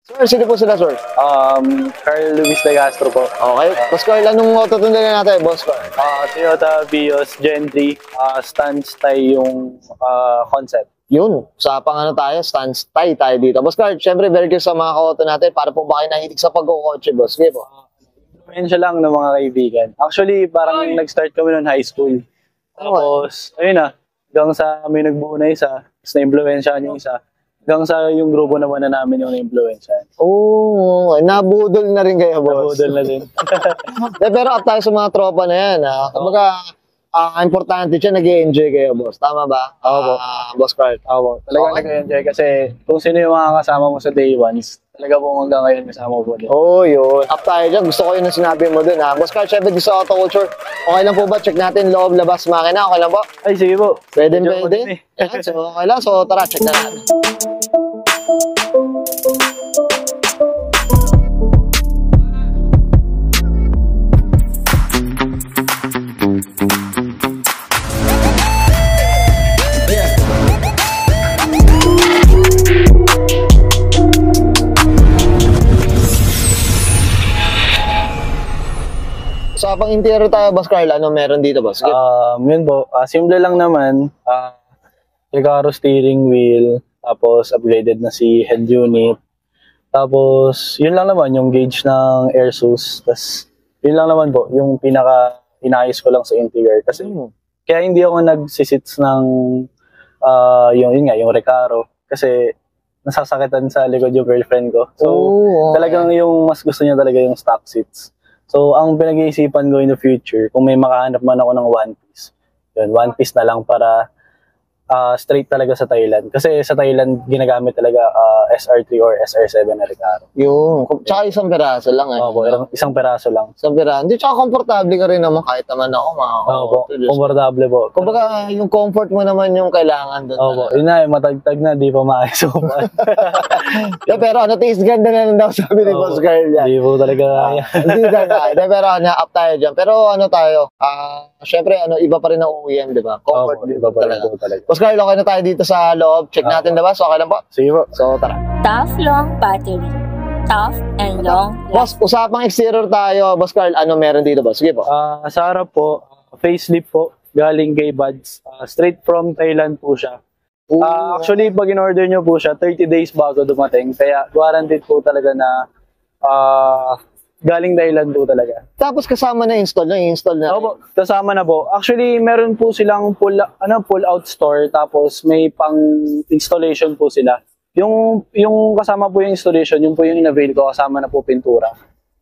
Sir, sino po sila, sir? Carl Luis de Castro po. Okay. Boss Carl, anong auto tundin natin, Boss Carl? Toyota Vios Gen 3, stance tie yung concept. Yun, usapang ano tayo, stance tie tayo dito. Boss Carl, syempre, very good sa mga auto natin. Para po ba kayo nahilig sa pagkukotse, boss? Sige po. Influensya lang ng mga kaibigan. Actually, parang nag-start kami noon high school. Tapos, ayun na, hanggang sa may nagbuo na isa, tapos na-influensya yung isa. Hanggang sa yung grupo naman na namin yung na-influensya. Oo, nabudol na rin kayo, boss. Nabudol na din. Pero up tayo sa mga tropa na yan, ha? Kumbaga, importante siya, nag-i-enjoy kayo, boss. Tama ba? Oo, Boss Carl. Oo, talaga nag-enjoy kasi kung sino yung mga kasama mo sa day ones, talaga po hanggang ngayon kasama mo din. Oo, yun. Up tayo dyan. Gusto ko yun ang sinabi mo dun, ha? Boss Carl, syempre, di sa auto culture. Okay lang po ba? Check natin loob, labas, makina. Okay lang po? Ay, sige po. Pwede. Yan, so, okay lang. So, tara, check na natin. So, pang interior tayo, Boss Carl, ano meron dito, boss? Yun po, simple lang naman. Recaro steering wheel, tapos upgraded na si head unit. Tapos, yun lang naman, yung gauge ng air source. Tapos, yun lang naman po, yung inayos ko lang sa interior. Kasi, kaya hindi ako nagsisits ng, yung Recaro. Kasi, nasasakitan sa likod yung girlfriend ko. So, talagang yung mas gusto niya talaga yung stock seats. So, ang pinag-iisipan ko in the future, kung may makahanap man ako ng one piece, yun, one piece na lang para straight talaga sa Thailand. Kasi sa Thailand, ginagamit talaga SR3 or SR7 na Recaro. Yung, tsaka isang peraso lang. Opo, isang peraso lang. Isang peraso. Hindi, tsaka komportable ka rin naman kahit naman ako. Opo, komportable po. Kumbaga, yung comfort mo naman yung kailangan doon. Opo, yun na, matagtag na, di pa maayos ko pa. Pero ano, taste ganda na lang daw sabi ni Boss Carl yan. Di po talaga kaya. Hindi na pero up tayo dyan. Pero ano tayo, syempre, iba pa rin ang OEM, di ba? Comfort, iba pa rin po talaga. Boss Carl, okay na tayo dito sa loob. Check natin, diba? So, okay lang po? Sige po. So, tara. Tough long battery. Tough and long. Boss, usapang exterior tayo. Boss Carl, ano meron dito, boss? Sige po. Sa harap po, facelift po, galing kay Buds. Straight from Thailand po siya. Actually, pag in-order nyo po siya, 30 days bago dumating. Kaya, guaranteed po talaga na galing Thailand po talaga. Tapos kasama na install na. Opo, kasama na po. Actually, meron po silang pull-out store, tapos may pang-installation po sila. Yung kasama po yung installation, yung po yung in-avail ko, kasama na po pintura.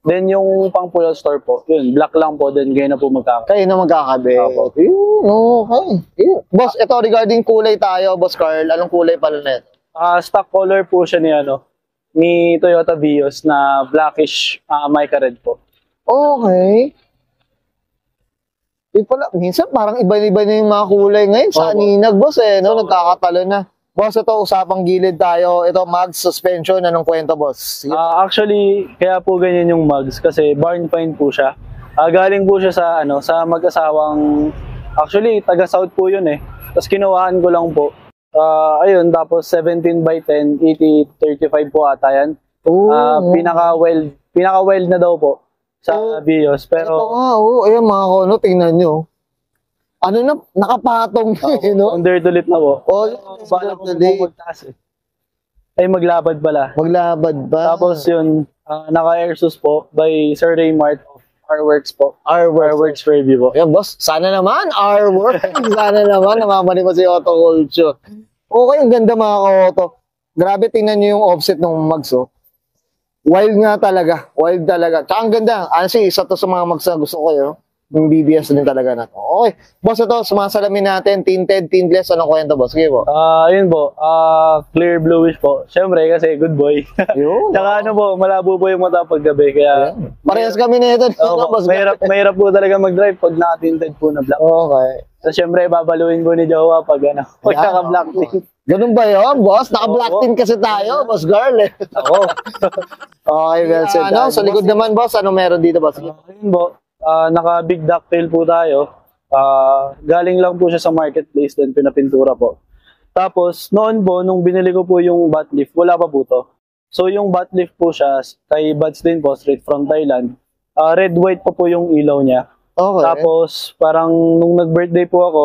Then yung pang-pull-out store po, yun, black lang po, then kayo na po magkakabit. Kayo na magkakabit. Opo. Okay. Boss, ito regarding kulay tayo, Boss Carl. Anong kulay pala na ito? Stock color po siya ni Toyota Vios na blackish mica red po. Okay. Minsan parang iba-iba na yung mga kulay ngayon. Sa aninag, boss, nagkakatalo na. Boss, ito, usapang gilid tayo. Ito, mag suspension. Anong kwento, boss? Actually, kaya po ganyan yung mugs kasi barn find po siya. Galing po siya sa mag-asawang, actually, taga-south po yun eh. Tapos kinuhaan ko lang po. Ayun, tapos 17 by 10, 80-35 po ata yan. Pinaka-wild na daw po sa Vios. Pero, ito nga, ayan mga kono, tingnan nyo. Nakapatong no? Underdulit na po. Bala ko magtaas eh. Ay, maglabad pala. Maglabad ba? Tapos yun, naka-airsus po by Sir Raymart of R-Works po. R-Works review po. Yan, boss. Sana naman, R-Works. Sana naman, namamali mo si Auto Culture. Okay, ang ganda mga ka-auto. Grabe, tingnan nyo yung offset ng mags, oh. Wild nga talaga. Wild talaga. Tsaka ang ganda. Honestly, isa to sa mga mags na gusto ko, yung BBS din talaga na to. Okay. Boss, ito, sumasalamin natin. Tinted, tintless. Anong kwento, boss? Sige po. Yun po. Clear bluish po. Siyempre, kasi good boy. Yun. Tsaka malabo po yung mata paggabi. Kaya, parehas kami na ito. Mahirap po talaga mag-drive pag naka-tinted po na black. Okay. So, siyempre, babaluin po ni Jowa pag naka-black tint. Ganun ba yun, boss? Naka-black tint kasi tayo, boss girl. Okay, well said. Sa likod naman, boss, ano meron dito, boss? Yun po. Naka-big ducktail po tayo. Galing lang po siya sa marketplace, then pinapintura po. Tapos, noon po, nung binili ko po yung butt lift, wala pa po to. So yung bat lift po siya, kay Buds din po, straight from Thailand. Red white po yung ilaw niya. Okay. Tapos parang nung nag-birthday po ako,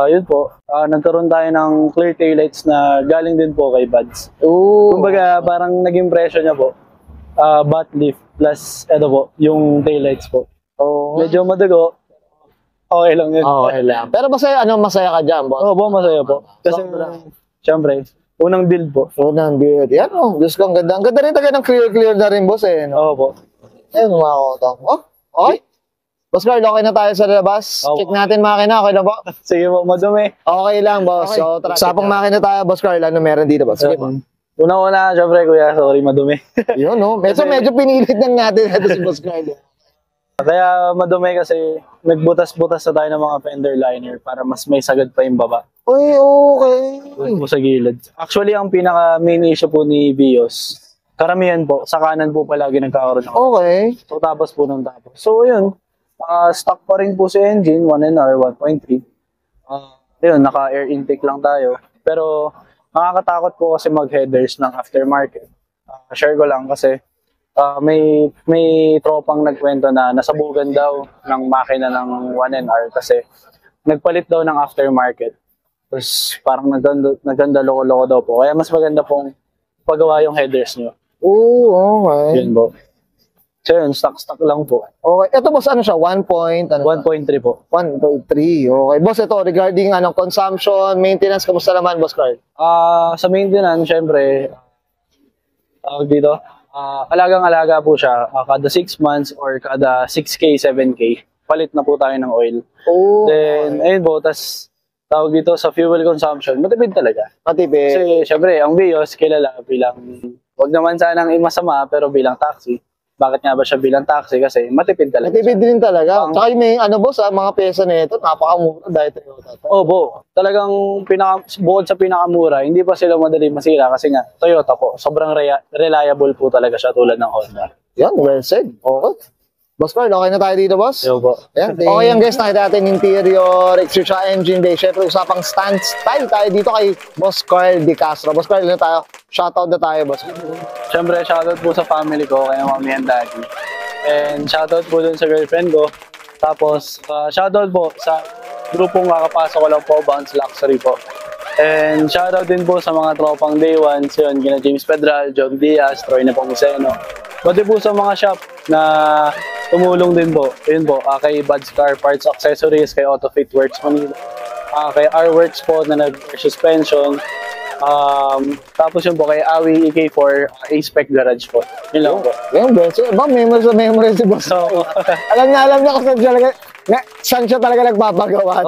yun po, nagkaroon tayo ng clear taillights na galing din po kay Buds. Ooh. Kumbaga parang naging impression niya po, bat lift plus eto po, yung taillights po. Oh. Medyo madugo, okay lang yun. Okay lang. Pero masaya, masaya ka dyan, boss? Oo po, masaya po. Kasi syempre, unang build po. Unang build. Yan, Diyos ko, ang ganda. Ang ganda rin talaga ng clear na rin, boss, eh. No? Oo po. Ayun, mga koto. Oh, okay. Boss Carl, okay na tayo sa labas. Oo. Check natin makina, okay na po? Sige po, madumi. Okay lang, boss. Okay. So, usapang makina tayo, Boss Carl. Ano meron dito, boss? Sige po. Una-una, syempre, kuya, sorry, madumi. Yun, no? Medyo pinilit lang natin ito si Boss Carl. Kaya madumi kasi nagbutas-butas na tayo ng mga fender liner para mas may sagad pa yung baba. Uy, okay. Doon po sa gilid. Actually, ang pinaka main issue po ni Vios, karamihan po, sa kanan po palagi nagkakaroon ng Okay. so tapos po ng tapos. So yun, stock pa rin po si engine, 1NR, 1.3. Yun, naka-air intake lang tayo. Pero nakakatakot po kasi mag-headers ng aftermarket. Share ko lang kasi may tropang nagkwento na nasabugan daw ng makina ng 1NR kasi nagpalit daw ng aftermarket. Tapos parang naganda loko-loko daw po. Kaya mas maganda pong pagawa yung headers nyo. Oo, okay. Yun po. So yun, stock lang po. Okay. Ito, boss, ano siya? 1 point? Ano 1.3 po. 1.3. Okay. Boss, ito, regarding consumption, maintenance, kamusta naman, Boss Carl? Sa maintenance, syempre, dito, alagang-alaga po siya. Kada 6 months or kada 6K, 7K, palit na po tayo ng oil. Oh, Then, ayun po, tas tawag dito sa fuel consumption, matipid talaga. matipid. Kasi, syempre, ang Vios, kilala bilang, wag naman sanang masama, pero bilang taxi. Bakit nga ba siya bilang taxi? Kasi matipid talaga. Matipid din talaga. Tsaka yung may, boss, mga pesa na ito, napakamura dahil Toyota. Opo, talagang bukod sa pinakamura, hindi pa sila madali masira kasi nga, Toyota po, sobrang reliable po talaga siya tulad ng Honda. Yan, well said. Okay. Boss Carl, okay na tayo dito, boss? Yo po. Yan. Okay yan, guys. Nakita natin interior, exterior, engine bay. Siyempre, usapang stance tayo dito kay Boss Carl De Castro. Boss Carl, na tayo? Shoutout na tayo, boss. Siyempre, shoutout po sa family ko, kaya mami and daddy. And shoutout po dun sa girlfriend ko. Tapos, shoutout po sa grupong kakapasok ko lang po, Bounce Luxury po. And shoutout din po sa mga tropang day ones, yun, gina James Pedral, John Diaz, Troy Nepomuceno. Pati po sa mga shop na tumulong din po. Yun po, kay Buds Car Parts Accessories, kay Auto Fit Works Manila, kay R-Works po na nag-suspension. Tapos yun po kay Awi EK4 A-Spec Garage po. Yun lang po. Yan, boss. Memory si boss. So, alam niya kung saan siya talaga nagpapagawa.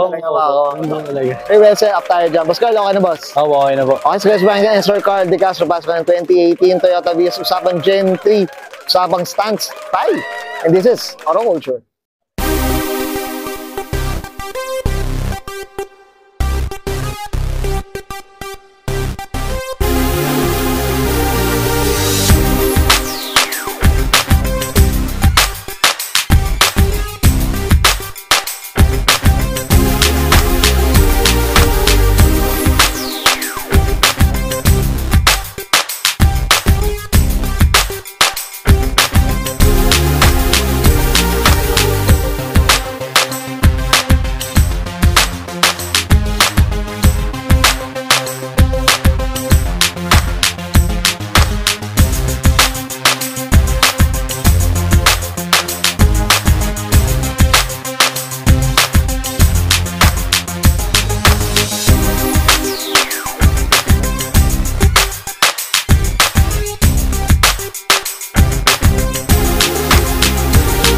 talaga. Hey, well set up tayo dyan. Boss Carl, okay na, boss? Okay na po. Okay, so guys, bahan dyan, Sir Carl De Castro, pasok ng 2018 Toyota Vios, usapang Gen 3, usapang stance tayo. And this is Auto Culture.